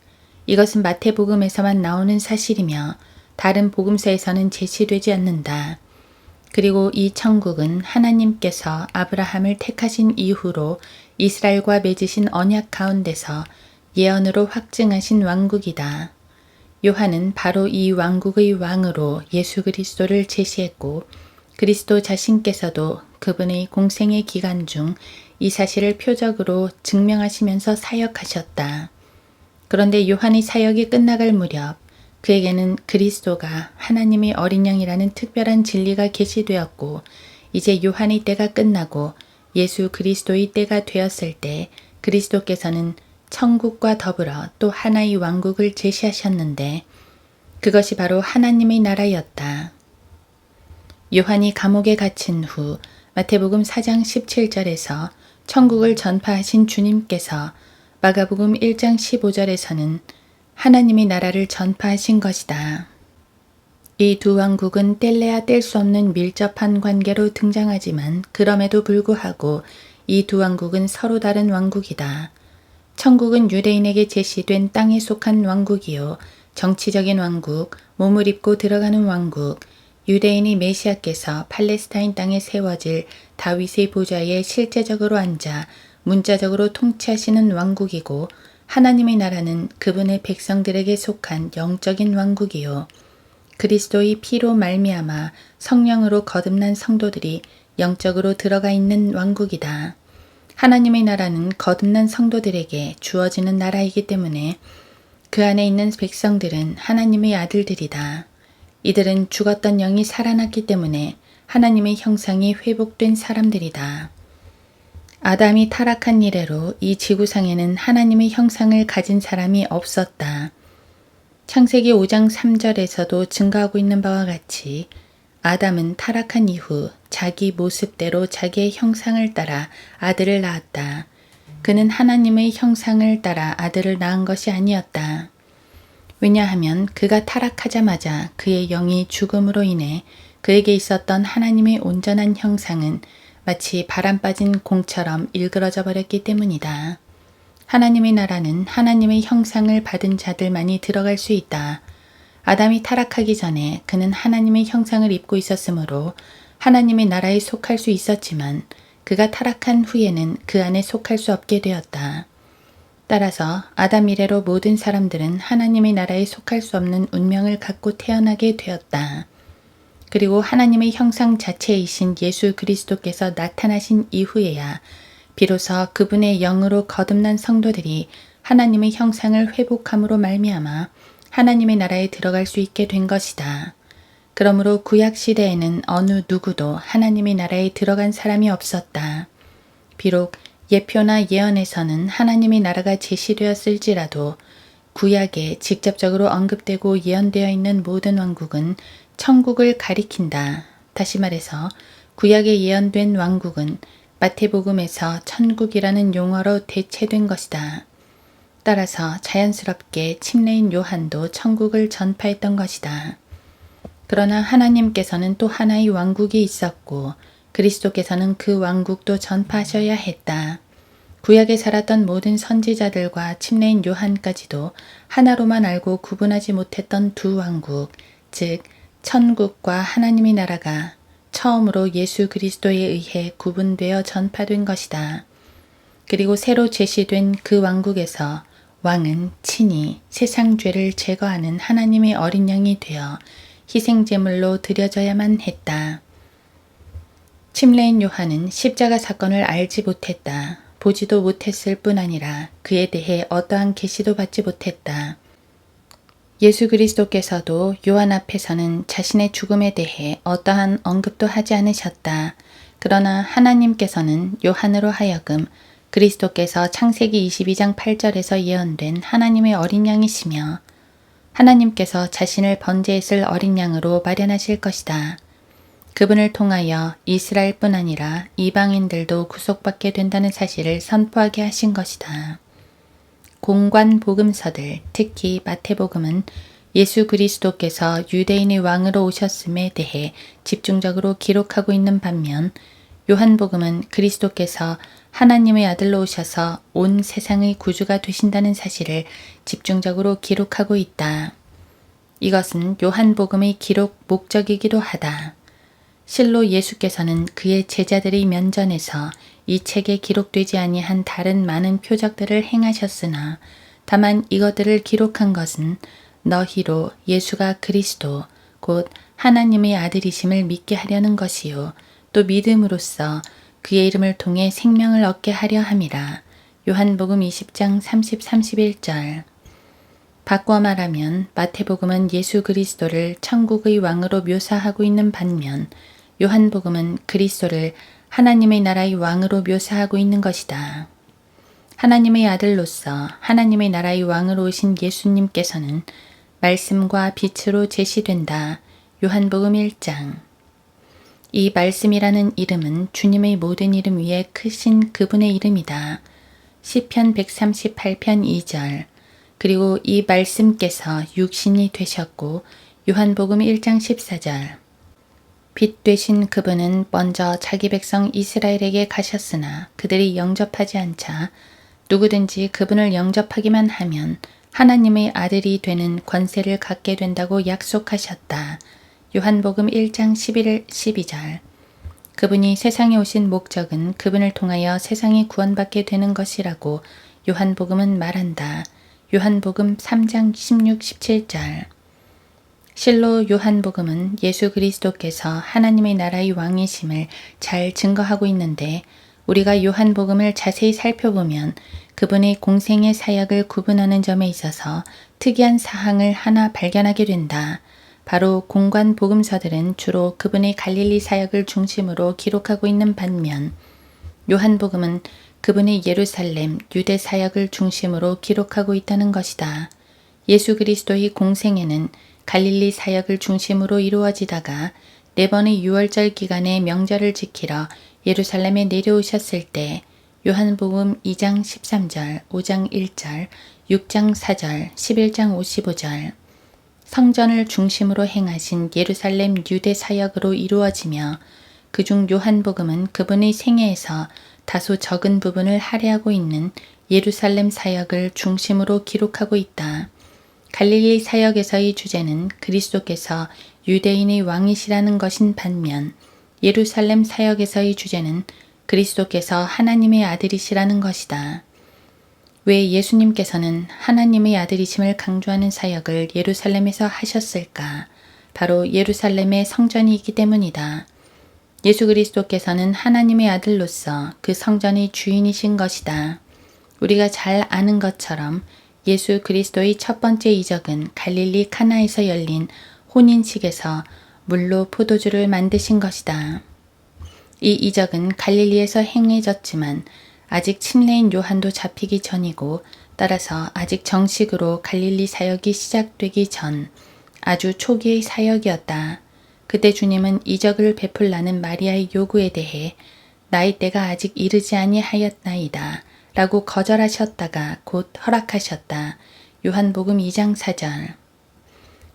이것은 마태복음에서만 나오는 사실이며 다른 복음서에서는 제시되지 않는다. 그리고 이 천국은 하나님께서 아브라함을 택하신 이후로 이스라엘과 맺으신 언약 가운데서 예언으로 확증하신 왕국이다. 요한은 바로 이 왕국의 왕으로 예수 그리스도를 제시했고 그리스도 자신께서도 그분의 공생의 기간 중 이 사실을 표적으로 증명하시면서 사역하셨다. 그런데 요한의 사역이 끝나갈 무렵 그에게는 그리스도가 하나님의 어린 양이라는 특별한 진리가 계시되었고 이제 요한의 때가 끝나고 예수 그리스도의 때가 되었을 때 그리스도께서는 천국과 더불어 또 하나의 왕국을 제시하셨는데 그것이 바로 하나님의 나라였다. 요한이 감옥에 갇힌 후 마태복음 4장 17절에서 천국을 전파하신 주님께서 마가복음 1장 15절에서는 하나님의 나라를 전파하신 것이다. 이 두 왕국은 뗄래야 뗄 수 없는 밀접한 관계로 등장하지만 그럼에도 불구하고 이 두 왕국은 서로 다른 왕국이다. 천국은 유대인에게 제시된 땅에 속한 왕국이요. 정치적인 왕국, 몸을 입고 들어가는 왕국, 유대인이 메시아께서 팔레스타인 땅에 세워질 다윗의 보좌에 실제적으로 앉아 문자적으로 통치하시는 왕국이고 하나님의 나라는 그분의 백성들에게 속한 영적인 왕국이요. 그리스도의 피로 말미암아 성령으로 거듭난 성도들이 영적으로 들어가 있는 왕국이다. 하나님의 나라는 거듭난 성도들에게 주어지는 나라이기 때문에 그 안에 있는 백성들은 하나님의 아들들이다. 이들은 죽었던 영이 살아났기 때문에 하나님의 형상이 회복된 사람들이다. 아담이 타락한 이래로 이 지구상에는 하나님의 형상을 가진 사람이 없었다. 창세기 5장 3절에서도 증가하고 있는 바와 같이 아담은 타락한 이후 자기 모습대로 자기의 형상을 따라 아들을 낳았다. 그는 하나님의 형상을 따라 아들을 낳은 것이 아니었다. 왜냐하면 그가 타락하자마자 그의 영이 죽음으로 인해 그에게 있었던 하나님의 온전한 형상은 마치 바람 빠진 공처럼 일그러져 버렸기 때문이다. 하나님의 나라는 하나님의 형상을 받은 자들만이 들어갈 수 있다. 아담이 타락하기 전에 그는 하나님의 형상을 입고 있었으므로 하나님의 나라에 속할 수 있었지만 그가 타락한 후에는 그 안에 속할 수 없게 되었다. 따라서 아담 이래로 모든 사람들은 하나님의 나라에 속할 수 없는 운명을 갖고 태어나게 되었다. 그리고 하나님의 형상 자체이신 예수 그리스도께서 나타나신 이후에야 비로소 그분의 영으로 거듭난 성도들이 하나님의 형상을 회복함으로 말미암아 하나님의 나라에 들어갈 수 있게 된 것이다. 그러므로 구약 시대에는 어느 누구도 하나님의 나라에 들어간 사람이 없었다. 비록 예표나 예언에서는 하나님의 나라가 제시되었을지라도 구약에 직접적으로 언급되고 예언되어 있는 모든 왕국은 천국을 가리킨다. 다시 말해서 구약에 예언된 왕국은 마태복음에서 천국이라는 용어로 대체된 것이다. 따라서 자연스럽게 침례인 요한도 천국을 전파했던 것이다. 그러나 하나님께서는 또 하나의 왕국이 있었고 그리스도께서는 그 왕국도 전파하셔야 했다. 구약에 살았던 모든 선지자들과 침례인 요한까지도 하나로만 알고 구분하지 못했던 두 왕국, 즉 천국과 하나님의 나라가 처음으로 예수 그리스도에 의해 구분되어 전파된 것이다. 그리고 새로 제시된 그 왕국에서 왕은 친히 세상 죄를 제거하는 하나님의 어린 양이 되어 희생제물로 드려져야만 했다. 침례인 요한은 십자가 사건을 알지 못했다. 보지도 못했을 뿐 아니라 그에 대해 어떠한 계시도 받지 못했다. 예수 그리스도께서도 요한 앞에서는 자신의 죽음에 대해 어떠한 언급도 하지 않으셨다. 그러나 하나님께서는 요한으로 하여금 그리스도께서 창세기 22장 8절에서 예언된 하나님의 어린 양이시며 하나님께서 자신을 번제했을 어린 양으로 마련하실 것이다. 그분을 통하여 이스라엘뿐 아니라 이방인들도 구속받게 된다는 사실을 선포하게 하신 것이다. 공관 복음서들, 특히 마태복음은 예수 그리스도께서 유대인의 왕으로 오셨음에 대해 집중적으로 기록하고 있는 반면 요한복음은 그리스도께서 하나님의 아들로 오셔서 온 세상의 구주가 되신다는 사실을 집중적으로 기록하고 있다. 이것은 요한복음의 기록 목적이기도 하다. 실로 예수께서는 그의 제자들의 면전에서 이 책에 기록되지 아니한 다른 많은 표적들을 행하셨으나 다만 이것들을 기록한 것은 너희로 예수가 그리스도 곧 하나님의 아들이심을 믿게 하려는 것이요 또 믿음으로써 그의 이름을 통해 생명을 얻게 하려 함이라. 요한복음 20장 30, 31절. 바꿔 말하면 마태복음은 예수 그리스도를 천국의 왕으로 묘사하고 있는 반면 요한복음은 그리스도를 하나님의 나라의 왕으로 묘사하고 있는 것이다. 하나님의 아들로서 하나님의 나라의 왕으로 오신 예수님께서는 말씀과 빛으로 제시된다. 요한복음 1장. 이 말씀이라는 이름은 주님의 모든 이름 위에 크신 그분의 이름이다. 시편 138편 2절. 그리고 이 말씀께서 육신이 되셨고 요한복음 1장 14절. 빛 되신 그분은 먼저 자기 백성 이스라엘에게 가셨으나 그들이 영접하지 않자 누구든지 그분을 영접하기만 하면 하나님의 아들이 되는 권세를 갖게 된다고 약속하셨다. 요한복음 1장 11, 12절. 그분이 세상에 오신 목적은 그분을 통하여 세상이 구원받게 되는 것이라고 요한복음은 말한다. 요한복음 3장 16, 17절. 실로 요한복음은 예수 그리스도께서 하나님의 나라의 왕이심을 잘 증거하고 있는데 우리가 요한복음을 자세히 살펴보면 그분의 공생의 사역을 구분하는 점에 있어서 특이한 사항을 하나 발견하게 된다. 바로 공관 복음서들은 주로 그분의 갈릴리 사역을 중심으로 기록하고 있는 반면 요한복음은 그분의 예루살렘, 유대 사역을 중심으로 기록하고 있다는 것이다. 예수 그리스도의 공생애는 갈릴리 사역을 중심으로 이루어지다가 4번의 6월절 기간의 명절을 지키러 예루살렘에 내려오셨을 때 요한복음 2장 13절, 5장 1절, 6장 4절, 11장 55절 성전을 중심으로 행하신 예루살렘 유대 사역으로 이루어지며 그중 요한복음은 그분의 생애에서 다소 적은 부분을 할애하고 있는 예루살렘 사역을 중심으로 기록하고 있다. 갈릴리 사역에서의 주제는 그리스도께서 유대인의 왕이시라는 것인 반면 예루살렘 사역에서의 주제는 그리스도께서 하나님의 아들이시라는 것이다. 왜 예수님께서는 하나님의 아들이심을 강조하는 사역을 예루살렘에서 하셨을까? 바로 예루살렘의 성전이 있기 때문이다. 예수 그리스도께서는 하나님의 아들로서 그 성전의 주인이신 것이다. 우리가 잘 아는 것처럼 예수 그리스도의 첫 번째 이적은 갈릴리 카나에서 열린 혼인식에서 물로 포도주를 만드신 것이다. 이 이적은 갈릴리에서 행해졌지만 아직 침례인 요한도 잡히기 전이고 따라서 아직 정식으로 갈릴리 사역이 시작되기 전 아주 초기의 사역이었다. 그때 주님은 이적을 베풀라는 마리아의 요구에 대해 나의 때가 아직 이르지 아니하였나이다 라고 거절하셨다가 곧 허락하셨다. 요한복음 2장 4절.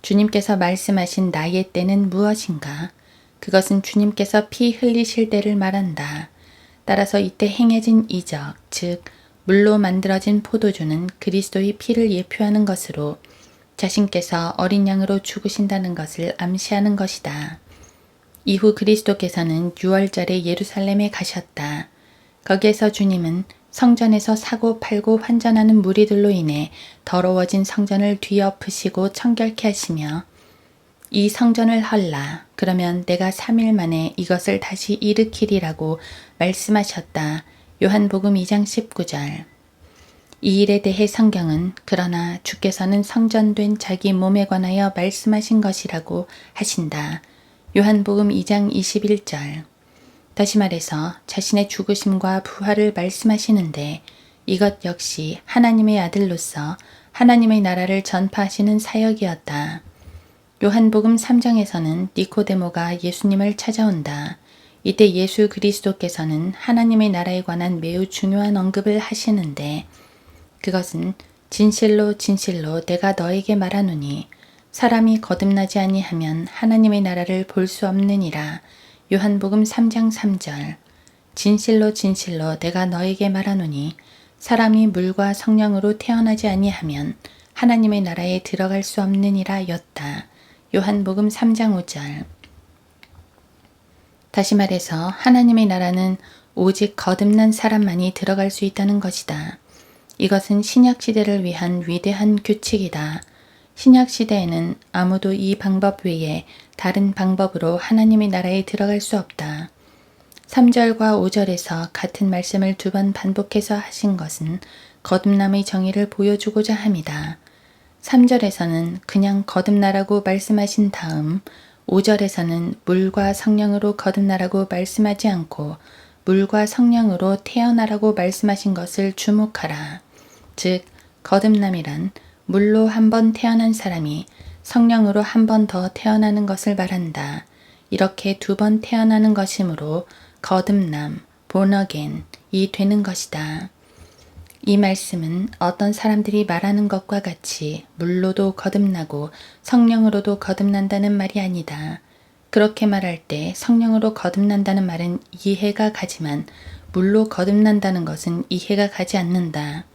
주님께서 말씀하신 나의 때는 무엇인가? 그것은 주님께서 피 흘리실 때를 말한다. 따라서 이때 행해진 이적, 즉 물로 만들어진 포도주는 그리스도의 피를 예표하는 것으로 자신께서 어린 양으로 죽으신다는 것을 암시하는 것이다. 이후 그리스도께서는 6월절에 예루살렘에 가셨다. 거기에서 주님은 성전에서 사고 팔고 환전하는 무리들로 인해 더러워진 성전을 뒤엎으시고 청결케 하시며 이 성전을 헐라. 그러면 내가 3일 만에 이것을 다시 일으키리라고 말씀하셨다. 요한복음 2장 19절. 이 일에 대해 성경은 그러나 주께서는 성전된 자기 몸에 관하여 말씀하신 것이라고 하신다. 요한복음 2장 21절. 다시 말해서 자신의 죽으심과 부활을 말씀하시는데 이것 역시 하나님의 아들로서 하나님의 나라를 전파하시는 사역이었다. 요한복음 3장에서는 니코데모가 예수님을 찾아온다. 이때 예수 그리스도께서는 하나님의 나라에 관한 매우 중요한 언급을 하시는데 그것은 진실로 진실로 내가 너에게 말하노니 사람이 거듭나지 아니하면 하나님의 나라를 볼 수 없느니라. 요한복음 3장 3절. 진실로 진실로 내가 너에게 말하노니 사람이 물과 성령으로 태어나지 아니하면 하나님의 나라에 들어갈 수 없느니라 였다. 요한복음 3장 5절. 다시 말해서 하나님의 나라는 오직 거듭난 사람만이 들어갈 수 있다는 것이다. 이것은 신약시대를 위한 위대한 규칙이다. 신약시대에는 아무도 이 방법 외에 다른 방법으로 하나님의 나라에 들어갈 수 없다. 3절과 5절에서 같은 말씀을 두 번 반복해서 하신 것은 거듭남의 정의를 보여주고자 합니다. 3절에서는 그냥 거듭나라고 말씀하신 다음 5절에서는 물과 성령으로 거듭나라고 말씀하지 않고 물과 성령으로 태어나라고 말씀하신 것을 주목하라. 즉 거듭남이란 물로 한 번 태어난 사람이 성령으로 한 번 더 태어나는 것을 말한다. 이렇게 두 번 태어나는 것이므로 거듭남, 본어겐이 되는 것이다. 이 말씀은 어떤 사람들이 말하는 것과 같이 물로도 거듭나고 성령으로도 거듭난다는 말이 아니다. 그렇게 말할 때 성령으로 거듭난다는 말은 이해가 가지만 물로 거듭난다는 것은 이해가 가지 않는다.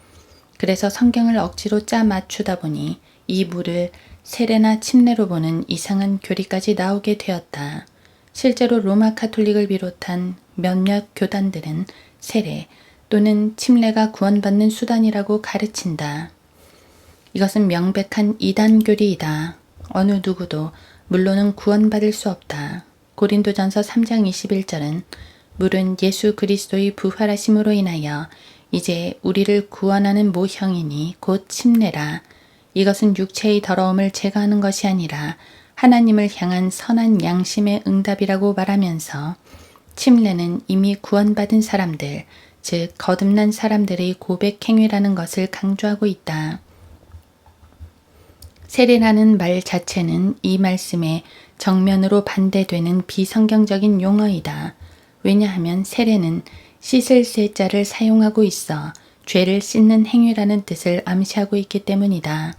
그래서 성경을 억지로 짜 맞추다 보니 이 물을 세례나 침례로 보는 이상한 교리까지 나오게 되었다. 실제로 로마 카톨릭을 비롯한 몇몇 교단들은 세례 또는 침례가 구원받는 수단이라고 가르친다. 이것은 명백한 이단 교리이다. 어느 누구도 물로는 구원받을 수 없다. 고린도전서 3장 21절은 물은 예수 그리스도의 부활하심으로 인하여 이제 우리를 구원하는 모형이니 곧 침례라. 이것은 육체의 더러움을 제거하는 것이 아니라 하나님을 향한 선한 양심의 응답이라고 말하면서 침례는 이미 구원받은 사람들, 즉 거듭난 사람들의 고백 행위라는 것을 강조하고 있다. 세례라는 말 자체는 이 말씀에 정면으로 반대되는 비성경적인 용어이다. 왜냐하면 세례는 씻을 세자를 사용하고 있어 죄를 씻는 행위라는 뜻을 암시하고 있기 때문이다.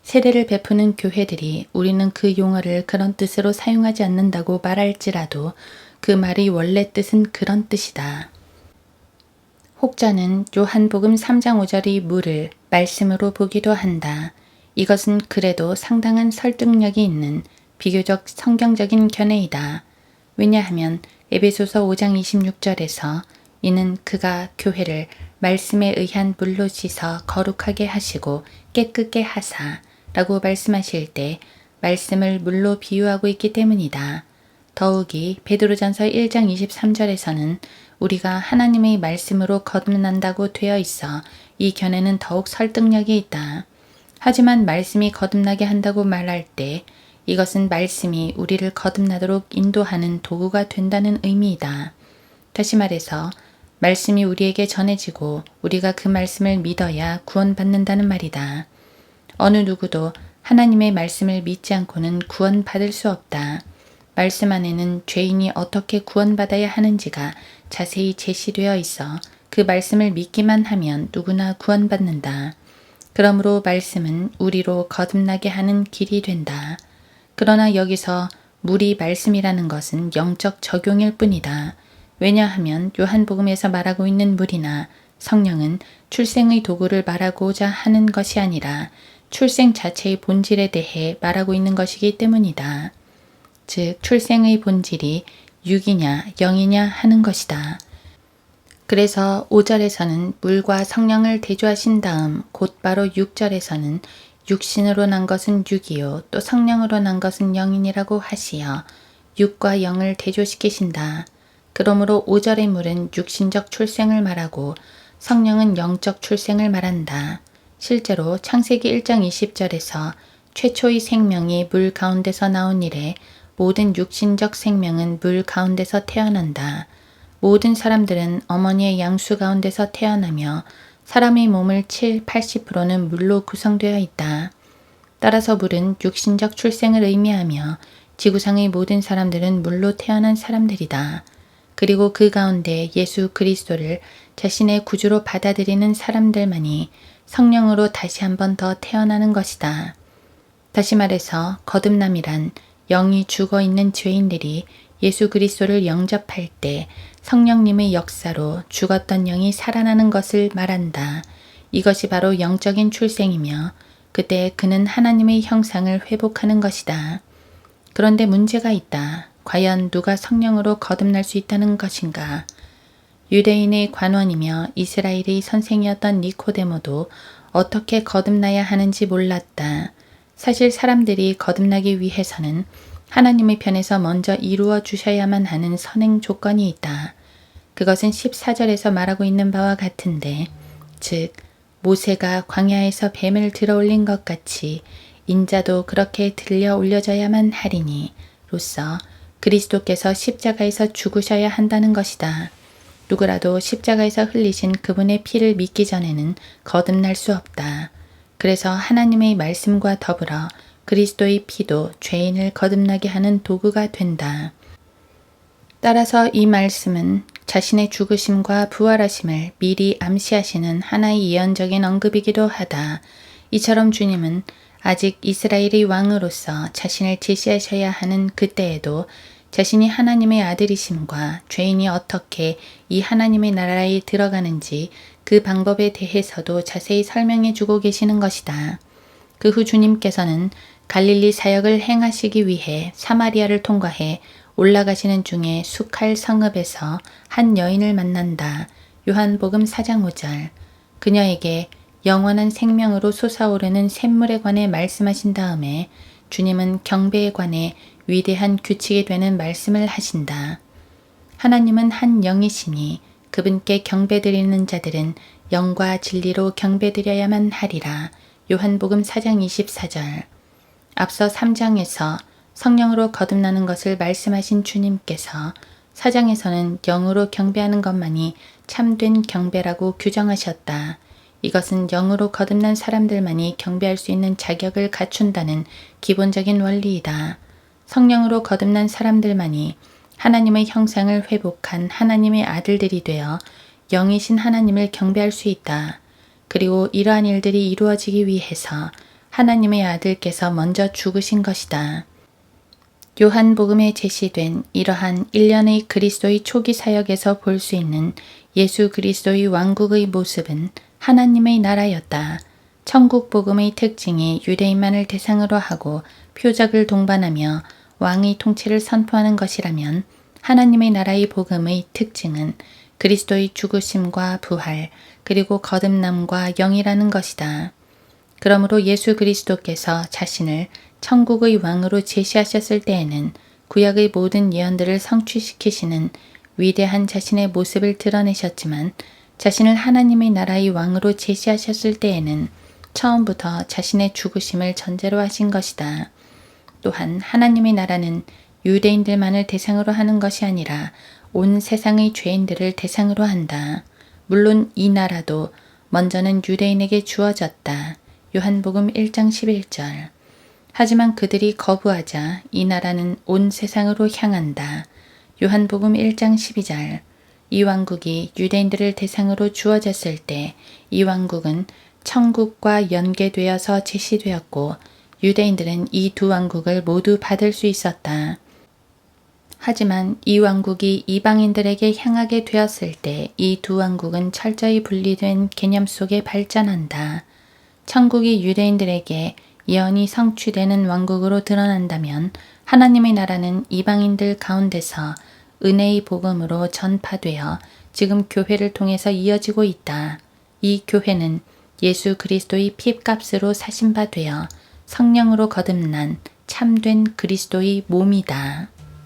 세례를 베푸는 교회들이 우리는 그 용어를 그런 뜻으로 사용하지 않는다고 말할지라도 그 말의 원래 뜻은 그런 뜻이다. 혹자는 요한복음 3장 5절의 물을 말씀으로 보기도 한다. 이것은 그래도 상당한 설득력이 있는 비교적 성경적인 견해이다. 왜냐하면 에베소서 5장 26절에서 이는 그가 교회를 말씀에 의한 물로 씻어 거룩하게 하시고 깨끗게 하사 라고 말씀하실 때 말씀을 물로 비유하고 있기 때문이다. 더욱이 베드로전서 1장 23절에서는 우리가 하나님의 말씀으로 거듭난다고 되어 있어 이 견해는 더욱 설득력이 있다. 하지만 말씀이 거듭나게 한다고 말할 때 이것은 말씀이 우리를 거듭나도록 인도하는 도구가 된다는 의미이다. 다시 말해서 말씀이 우리에게 전해지고 우리가 그 말씀을 믿어야 구원받는다는 말이다. 어느 누구도 하나님의 말씀을 믿지 않고는 구원받을 수 없다. 말씀 안에는 죄인이 어떻게 구원받아야 하는지가 자세히 제시되어 있어 그 말씀을 믿기만 하면 누구나 구원받는다. 그러므로 말씀은 우리로 거듭나게 하는 길이 된다. 그러나 여기서 물이 말씀이라는 것은 영적 적용일 뿐이다. 왜냐하면 요한복음에서 말하고 있는 물이나 성령은 출생의 도구를 말하고자 하는 것이 아니라 출생 자체의 본질에 대해 말하고 있는 것이기 때문이다. 즉 출생의 본질이 육이냐 영이냐 하는 것이다. 그래서 5절에서는 물과 성령을 대조하신 다음 곧바로 6절에서는 육신으로 난 것은 육이요 또 성령으로 난 것은 영이니라고 하시어 육과 영을 대조시키신다. 그러므로 5절의 물은 육신적 출생을 말하고 성령은 영적 출생을 말한다. 실제로 창세기 1장 20절에서 최초의 생명이 물 가운데서 나온 이래 모든 육신적 생명은 물 가운데서 태어난다. 모든 사람들은 어머니의 양수 가운데서 태어나며 사람의 몸을 80%는 물로 구성되어 있다. 따라서 물은 육신적 출생을 의미하며 지구상의 모든 사람들은 물로 태어난 사람들이다. 그리고 그 가운데 예수 그리스도를 자신의 구주로 받아들이는 사람들만이 성령으로 다시 한 번 더 태어나는 것이다. 다시 말해서 거듭남이란 영이 죽어 있는 죄인들이 예수 그리스도를 영접할 때 성령님의 역사로 죽었던 영이 살아나는 것을 말한다. 이것이 바로 영적인 출생이며 그때 그는 하나님의 형상을 회복하는 것이다. 그런데 문제가 있다. 과연 누가 성령으로 거듭날 수 있다는 것인가? 유대인의 관원이며 이스라엘의 선생이었던 니코데모도 어떻게 거듭나야 하는지 몰랐다. 사실 사람들이 거듭나기 위해서는 하나님의 편에서 먼저 이루어 주셔야만 하는 선행 조건이 있다. 그것은 14절에서 말하고 있는 바와 같은데, 즉 모세가 광야에서 뱀을 들어올린 것 같이 인자도 그렇게 들려 올려져야만 하리니 로써 그리스도께서 십자가에서 죽으셔야 한다는 것이다. 누구라도 십자가에서 흘리신 그분의 피를 믿기 전에는 거듭날 수 없다. 그래서 하나님의 말씀과 더불어 그리스도의 피도 죄인을 거듭나게 하는 도구가 된다. 따라서 이 말씀은 자신의 죽으심과 부활하심을 미리 암시하시는 하나의 예언적인 언급이기도 하다. 이처럼 주님은 아직 이스라엘의 왕으로서 자신을 제시하셔야 하는 그때에도 자신이 하나님의 아들이심과 죄인이 어떻게 이 하나님의 나라에 들어가는지 그 방법에 대해서도 자세히 설명해 주고 계시는 것이다. 그 후 주님께서는 갈릴리 사역을 행하시기 위해 사마리아를 통과해 올라가시는 중에 수칼 성읍에서 한 여인을 만난다. 요한복음 4장 5절. 그녀에게 영원한 생명으로 솟아오르는 샘물에 관해 말씀하신 다음에 주님은 경배에 관해 위대한 규칙이 되는 말씀을 하신다. 하나님은 한 영이시니 그분께 경배드리는 자들은 영과 진리로 경배드려야만 하리라. 요한복음 4장 24절. 앞서 3장에서 성령으로 거듭나는 것을 말씀하신 주님께서 4장에서는 영으로 경배하는 것만이 참된 경배라고 규정하셨다. 이것은 영으로 거듭난 사람들만이 경배할 수 있는 자격을 갖춘다는 기본적인 원리이다. 성령으로 거듭난 사람들만이 하나님의 형상을 회복한 하나님의 아들들이 되어 영이신 하나님을 경배할 수 있다. 그리고 이러한 일들이 이루어지기 위해서 하나님의 아들께서 먼저 죽으신 것이다. 요한복음에 제시된 이러한 일련의 그리스도의 초기 사역에서 볼 수 있는 예수 그리스도의 왕국의 모습은 하나님의 나라였다. 천국 복음의 특징이 유대인만을 대상으로 하고 표적을 동반하며 왕의 통치를 선포하는 것이라면 하나님의 나라의 복음의 특징은 그리스도의 죽으심과 부활 그리고 거듭남과 영이라는 것이다. 그러므로 예수 그리스도께서 자신을 천국의 왕으로 제시하셨을 때에는 구약의 모든 예언들을 성취시키시는 위대한 자신의 모습을 드러내셨지만 자신을 하나님의 나라의 왕으로 제시하셨을 때에는 처음부터 자신의 죽으심을 전제로 하신 것이다. 또한 하나님의 나라는 유대인들만을 대상으로 하는 것이 아니라 온 세상의 죄인들을 대상으로 한다. 물론 이 나라도 먼저는 유대인에게 주어졌다. 요한복음 1장 11절. 하지만 그들이 거부하자 이 나라는 온 세상으로 향한다. 요한복음 1장 12절. 이 왕국이 유대인들을 대상으로 주어졌을 때 이 왕국은 천국과 연계되어서 제시되었고 유대인들은 이 두 왕국을 모두 받을 수 있었다. 하지만 이 왕국이 이방인들에게 향하게 되었을 때 이 두 왕국은 철저히 분리된 개념 속에 발전한다. 천국이 유대인들에게 예언이 성취되는 왕국으로 드러난다면 하나님의 나라는 이방인들 가운데서 은혜의 복음으로 전파되어 지금 교회를 통해서 이어지고 있다. 이 교회는 예수 그리스도의 피값으로 사신 바 되어 성령으로 거듭난 참된 그리스도의 몸이다.